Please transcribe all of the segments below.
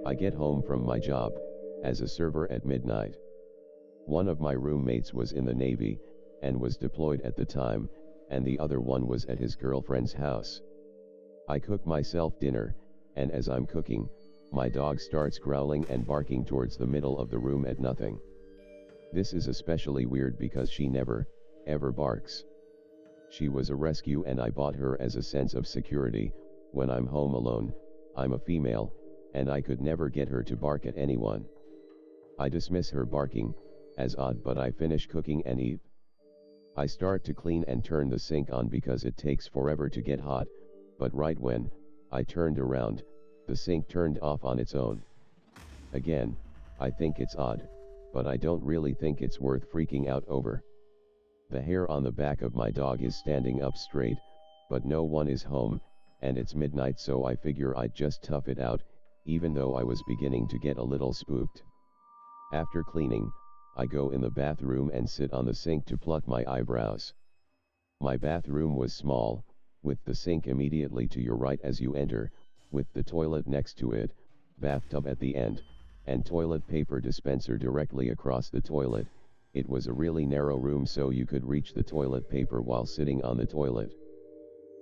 I get home from my job, as a server at midnight. One of my roommates was in the Navy, and was deployed at the time, and the other one was at his girlfriend's house. I cook myself dinner, and as I'm cooking, my dog starts growling and barking towards the middle of the room at nothing. This is especially weird because she never, ever barks. She was a rescue and I bought her as a sense of security. When I'm home alone, I'm a female, and I could never get her to bark at anyone. I dismiss her barking, as odd, but I finish cooking and eat. I start to clean and turn the sink on because it takes forever to get hot, but right when I turned around, the sink turned off on its own. Again, I think it's odd, but I don't really think it's worth freaking out over. The hair on the back of my dog is standing up straight, but no one is home, and it's midnight, so I figure I'd just tough it out, even though I was beginning to get a little spooked. After cleaning, I go in the bathroom and sit on the sink to pluck my eyebrows. My bathroom was small, with the sink immediately to your right as you enter, with the toilet next to it, bathtub at the end, and toilet paper dispenser directly across the toilet. It was a really narrow room, so you could reach the toilet paper while sitting on the toilet.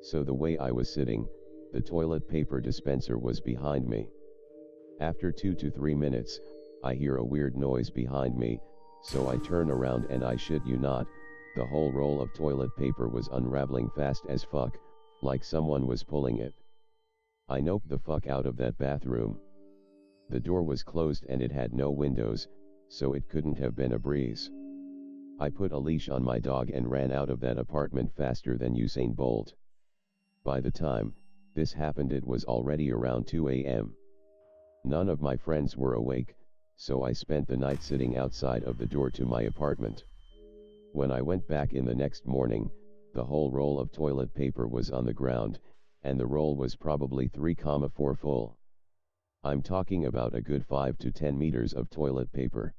So the way I was sitting, the toilet paper dispenser was behind me. After 2 to 3 minutes, I hear a weird noise behind me, so I turn around and I shit you not, the whole roll of toilet paper was unraveling fast as fuck, like someone was pulling it. I noped the fuck out of that bathroom. The door was closed and it had no windows, so it couldn't have been a breeze. I put a leash on my dog and ran out of that apartment faster than Usain Bolt. By the time this happened, it was already around 2 a.m. None of my friends were awake, so I spent the night sitting outside of the door to my apartment. When I went back in the next morning, the whole roll of toilet paper was on the ground, and the roll was probably 3,4 full. I'm talking about a good 5 to 10 meters of toilet paper.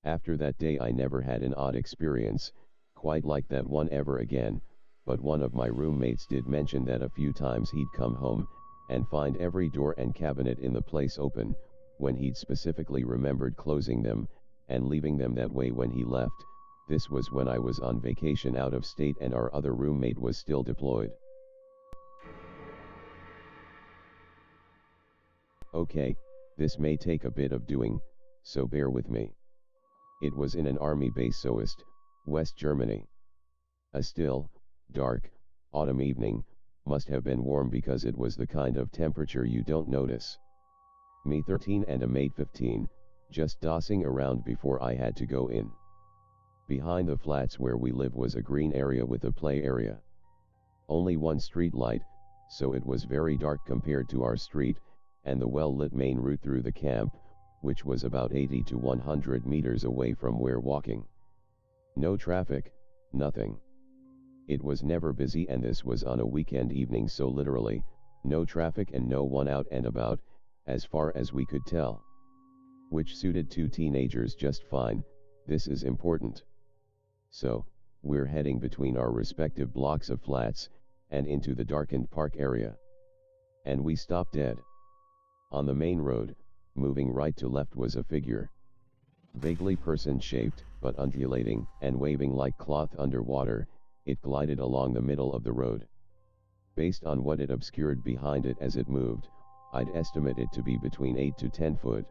After that day I never had an odd experience, quite like that one ever again, but one of my roommates did mention that a few times he'd come home, and find every door and cabinet in the place open, when he'd specifically remembered closing them, and leaving them that way when he left. This was when I was on vacation out of state and our other roommate was still deployed. Okay, this may take a bit of doing, so bear with me. It was in an army base Soest, West Germany. A still, dark, autumn evening, must have been warm because it was the kind of temperature you don't notice. Me 13 and a mate 15, just dossing around before I had to go in. Behind the flats where we live was a green area with a play area. Only one street light, so it was very dark compared to our street, and the well-lit main route through the camp, which was about 80 to 100 meters away from where walking. No traffic, nothing. It was never busy, and this was on a weekend evening, so literally, no traffic and no one out and about, as far as we could tell. Which suited two teenagers just fine. This is important. So, we're heading between our respective blocks of flats, and into the darkened park area. And we stopped dead. On the main road, moving right to left, was a figure. Vaguely person-shaped, but undulating, and waving like cloth underwater. It glided along the middle of the road. Based on what it obscured behind it as it moved, I'd estimate it to be between 8 to 10 foot.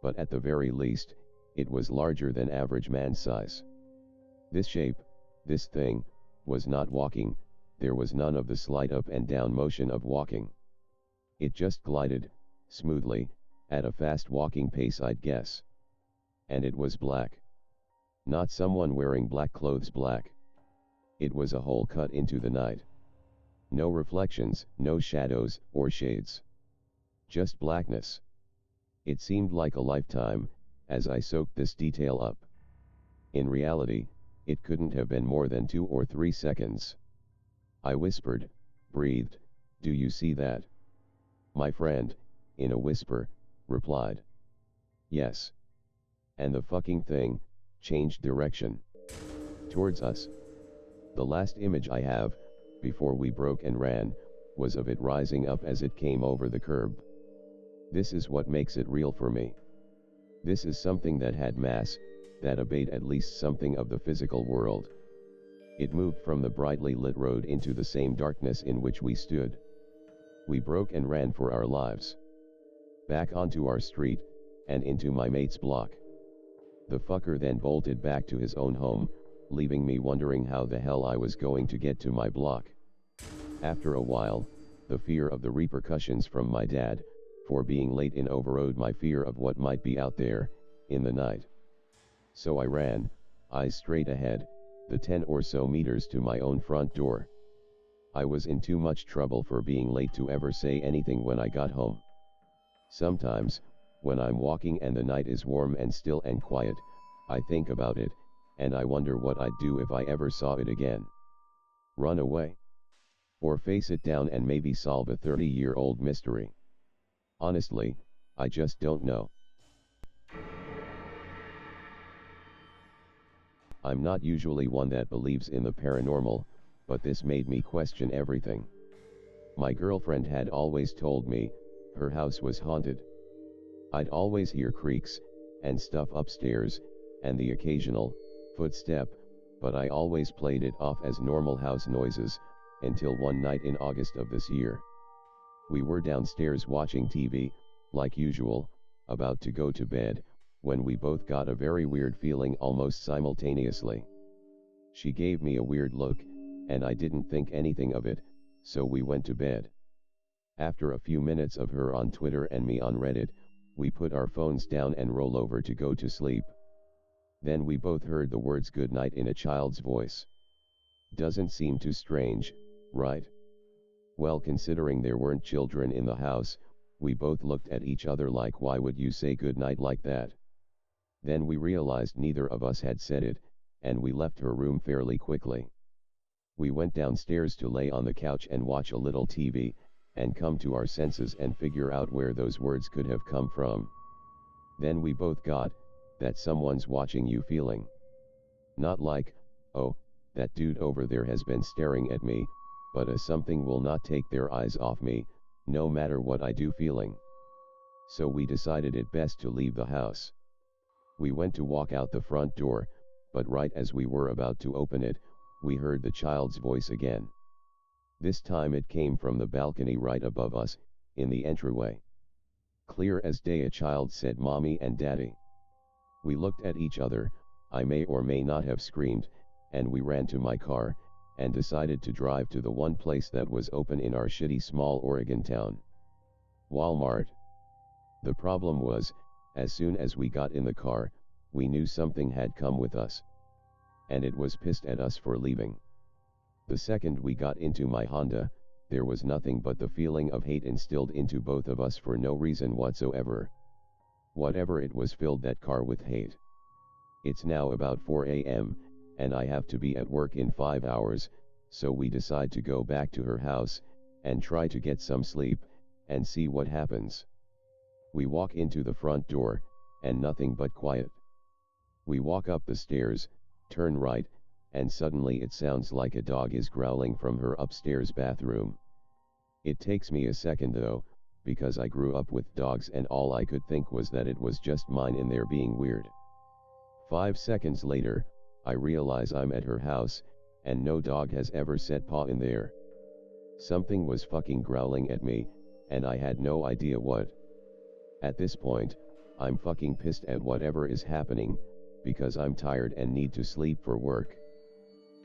But at the very least, it was larger than average man size. This shape, this thing, was not walking. There was none of the slight up and down motion of walking. It just glided, smoothly, at a fast walking pace, I'd guess. And it was black. Not someone wearing black clothes black. It was a hole cut into the night. No reflections, no shadows, or shades. Just blackness. It seemed like a lifetime, as I soaked this detail up. In reality, it couldn't have been more than 2 or 3 seconds. I whispered, breathed, "Do you see that?" My friend, in a whisper, replied, "Yes." And the fucking thing changed direction. Towards us. The last image I have, before we broke and ran, was of it rising up as it came over the curb. This is what makes it real for me. This is something that had mass, that obeyed at least something of the physical world. It moved from the brightly lit road into the same darkness in which we stood. We broke and ran for our lives. Back onto our street, and into my mate's block. The fucker then bolted back to his own home, leaving me wondering how the hell I was going to get to my block. After a while, the fear of the repercussions from my dad, for being late in overrode my fear of what might be out there, in the night. So I ran, eyes straight ahead, the 10 or so meters to my own front door. I was in too much trouble for being late to ever say anything when I got home. Sometimes, when I'm walking and the night is warm and still and quiet, I think about it, and I wonder what I'd do if I ever saw it again. Run away? Or face it down and maybe solve a 30-year-old mystery? Honestly, I just don't know. I'm not usually one that believes in the paranormal, but this made me question everything. My girlfriend had always told me, her house was haunted. I'd always hear creaks, and stuff upstairs, and the occasional footstep, but I always played it off as normal house noises, until one night in August of this year. We were downstairs watching TV, like usual, about to go to bed, when we both got a very weird feeling almost simultaneously. She gave me a weird look, and I didn't think anything of it, so we went to bed. After a few minutes of her on Twitter and me on Reddit, we put our phones down and roll over to go to sleep. Then we both heard the words "good night" in a child's voice. Doesn't seem too strange, right? Well, considering there weren't children in the house, we both looked at each other like, why would you say good night like that? Then we realized neither of us had said it, and we left her room fairly quickly. We went downstairs to lay on the couch and watch a little TV, and come to our senses and figure out where those words could have come from. Then we both got that someone's watching you feeling. Not like, oh, that dude over there has been staring at me, but as something will not take their eyes off me, no matter what I do feeling. So we decided it best to leave the house. We went to walk out the front door, but right as we were about to open it, we heard the child's voice again. This time it came from the balcony right above us, in the entryway. Clear as day a child said, "Mommy and Daddy." We looked at each other, I may or may not have screamed, and we ran to my car, and decided to drive to the one place that was open in our shitty small Oregon town. Walmart. The problem was, as soon as we got in the car, we knew something had come with us. And it was pissed at us for leaving. The second we got into my Honda, there was nothing but the feeling of hate instilled into both of us for no reason whatsoever. Whatever it was filled that car with hate. It's now about 4 a.m., and I have to be at work in 5 hours, so we decide to go back to her house, and try to get some sleep, and see what happens. We walk into the front door, and nothing but quiet. We walk up the stairs, turn right, and suddenly it sounds like a dog is growling from her upstairs bathroom. It takes me a second though, because I grew up with dogs and all I could think was that it was just mine in there being weird. 5 seconds later, I realize I'm at her house, and no dog has ever set paw in there. Something was fucking growling at me, and I had no idea what. At this point, I'm fucking pissed at whatever is happening, because I'm tired and need to sleep for work.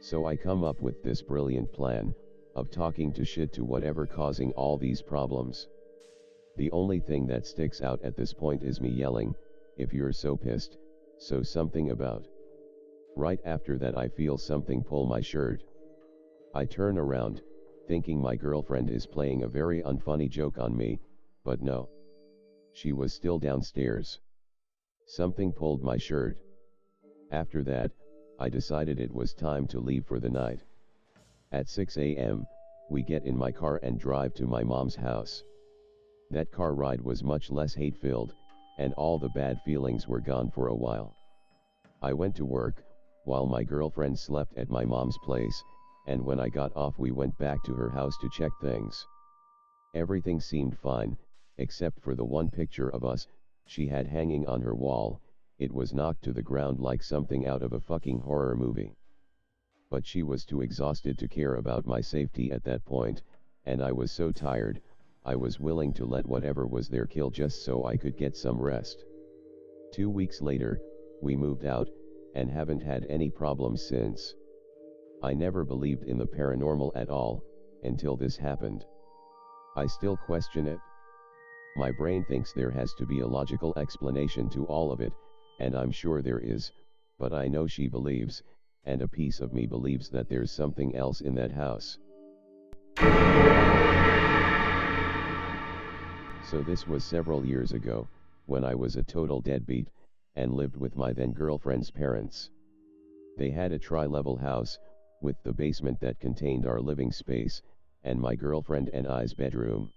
So I come up with this brilliant plan, of talking to shit to whatever causing all these problems. The only thing that sticks out at this point is me yelling, "If you're so pissed, so something about." Right after that I feel something pull my shirt. I turn around, thinking my girlfriend is playing a very unfunny joke on me, but no. She was still downstairs. Something pulled my shirt. After that, I decided it was time to leave for the night. At 6 a.m., we get in my car and drive to my mom's house. That car ride was much less hate-filled, and all the bad feelings were gone for a while. I went to work, while my girlfriend slept at my mom's place, and when I got off we went back to her house to check things. Everything seemed fine, except for the one picture of us she had hanging on her wall. It was knocked to the ground like something out of a fucking horror movie. But she was too exhausted to care about my safety at that point, and I was so tired, I was willing to let whatever was there kill just so I could get some rest. 2 weeks later, we moved out, and haven't had any problems since. I never believed in the paranormal at all, until this happened. I still question it. My brain thinks there has to be a logical explanation to all of it, and I'm sure there is, but I know she believes, and a piece of me believes that there's something else in that house. So this was several years ago, when I was a total deadbeat, and lived with my then girlfriend's parents. They had a tri-level house, with the basement that contained our living space, and my girlfriend and I's bedroom.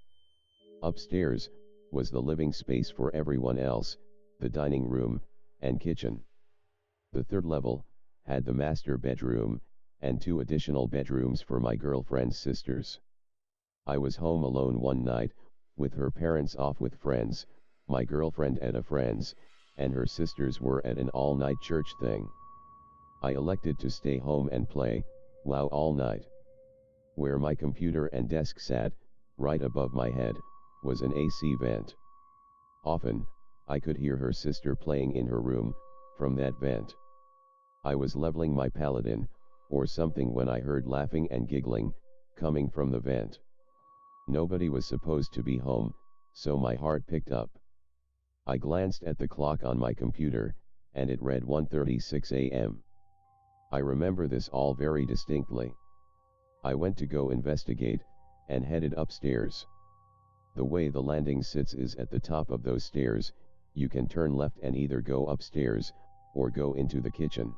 Upstairs was the living space for everyone else, the dining room, and kitchen. The third level had the master bedroom, and 2 additional bedrooms for my girlfriend's sisters. I was home alone one night, with her parents off with friends, my girlfriend at a friend's, and her sisters were at an all-night church thing. I elected to stay home and play WoW all night. Where my computer and desk sat, right above my head, was an AC vent. Often, I could hear her sister playing in her room, from that vent. I was leveling my paladin, or something when I heard laughing and giggling, coming from the vent. Nobody was supposed to be home, so my heart picked up. I glanced at the clock on my computer, and it read 1:36 a.m. I remember this all very distinctly. I went to go investigate, and headed upstairs. The way the landing sits is at the top of those stairs. You can turn left and either go upstairs, or go into the kitchen.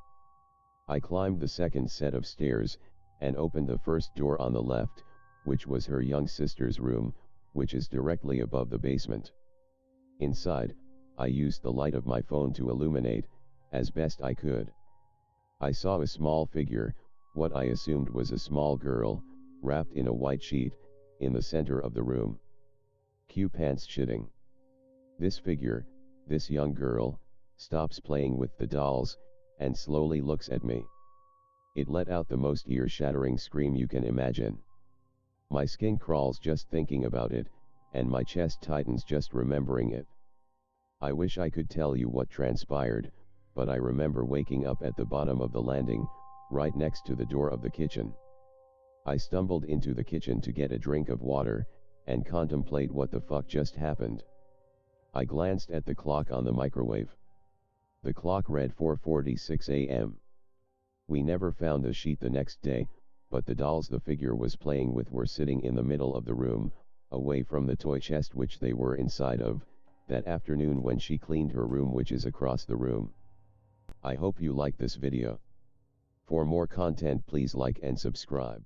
I climbed the second set of stairs, and opened the first door on the left, which was her young sister's room, which is directly above the basement. Inside, I used the light of my phone to illuminate, as best I could. I saw a small figure, what I assumed was a small girl, wrapped in a white sheet, in the center of the room. Cue pants shitting. This figure, this young girl, stops playing with the dolls, and slowly looks at me. It let out the most ear-shattering scream you can imagine. My skin crawls just thinking about it, and my chest tightens just remembering it. I wish I could tell you what transpired, but I remember waking up at the bottom of the landing, right next to the door of the kitchen. I stumbled into the kitchen to get a drink of water, and contemplate what the fuck just happened. I glanced at the clock on the microwave. The clock read 4:46 a.m. We never found the sheet the next day, but the dolls the figure was playing with were sitting in the middle of the room, away from the toy chest which they were inside of, that afternoon when she cleaned her room, which is across the room. I hope you like this video. For more content, please like and subscribe.